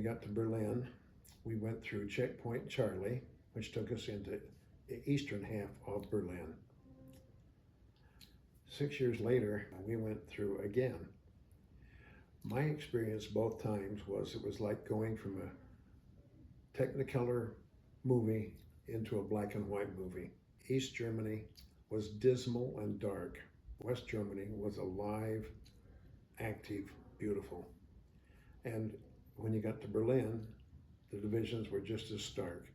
got to Berlin, we went through Checkpoint Charlie, which took us into the eastern half of Berlin. 6 years later, we went through again. My experience both times was it was like going from a Technicolor movie into a black and white movie. East Germany was dismal and dark. West Germany was alive, active, beautiful. And when you got to Berlin, the divisions were just as stark.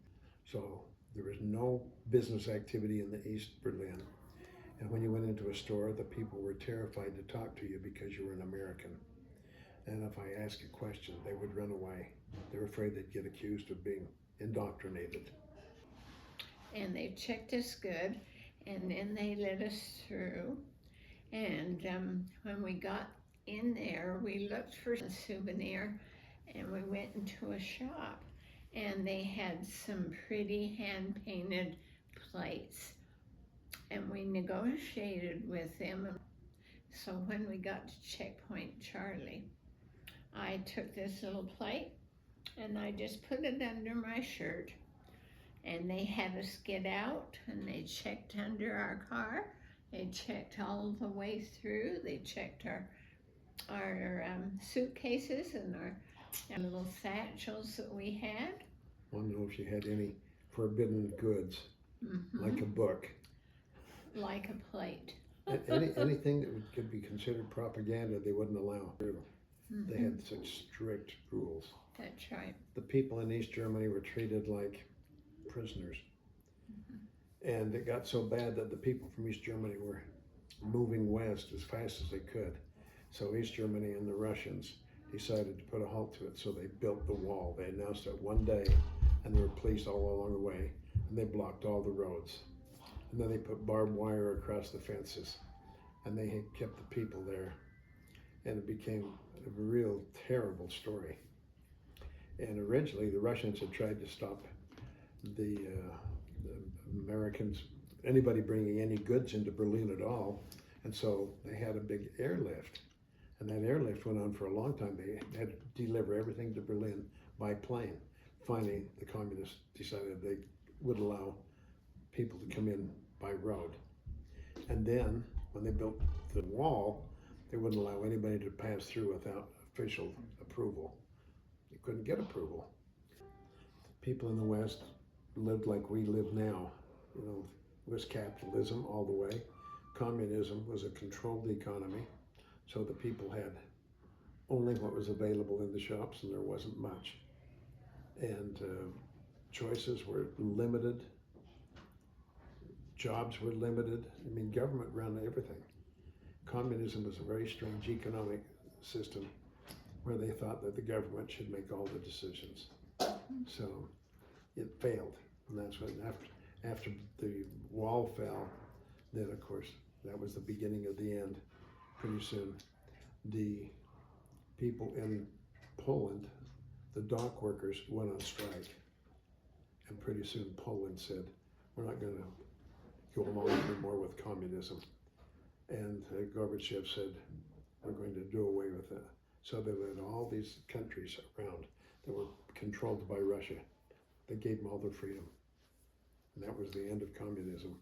So there was no business activity in the East Berlin. And when you went into a store, the people were terrified to talk to you because you were an American. And if I asked a question, they would run away. They were afraid they'd get accused of being indoctrinated. And they checked us good, and then they let us through. And when we got in there, we looked for a souvenir, and we went into a shop, and they had some pretty hand-painted plates, and we negotiated with them. So when we got to Checkpoint Charlie, I took this little plate and I just put it under my shirt, and they had us get out, and they checked under our car. They checked all the way through. They checked our suitcases and our little satchels that we had. I want to know if you had any forbidden goods, like a book. Like a plate. Anything that could be considered propaganda, they wouldn't allow. They had such strict rules. That's right. The people in East Germany were treated like prisoners. And it got so bad that the people from East Germany were moving west as fast as they could. So East Germany and the Russians decided to put a halt to it. So they built the wall. They announced it one day, and there were police all along the way, and they blocked all the roads. And then they put barbed wire across the fences, and they kept the people there. And it became a real terrible story. And originally, the Russians had tried to stop the Americans, anybody bringing any goods into Berlin at all. And so they had a big airlift. And that airlift went on for a long time. They had to deliver everything to Berlin by plane. Finally, the communists decided they would allow people to come in by road. And then, when they built the wall, they wouldn't allow anybody to pass through without official approval. They couldn't get approval. People in the West lived like we live now. You know, it was capitalism all the way. Communism was a controlled economy, so the people had only what was available in the shops, and there wasn't much. And choices were limited. Jobs were limited. I mean, government ran everything. Communism was a very strange economic system where they thought that the government should make all the decisions. So it failed. And that's when, after the wall fell, then of course, that was the beginning of the end. Pretty soon, the people in Poland, the dock workers, went on strike. And pretty soon Poland said, we're not going to go along anymore with communism. And Gorbachev said, we're going to do away with that. So they let all these countries around that were controlled by Russia, they gave them all their freedom. And that was the end of communism.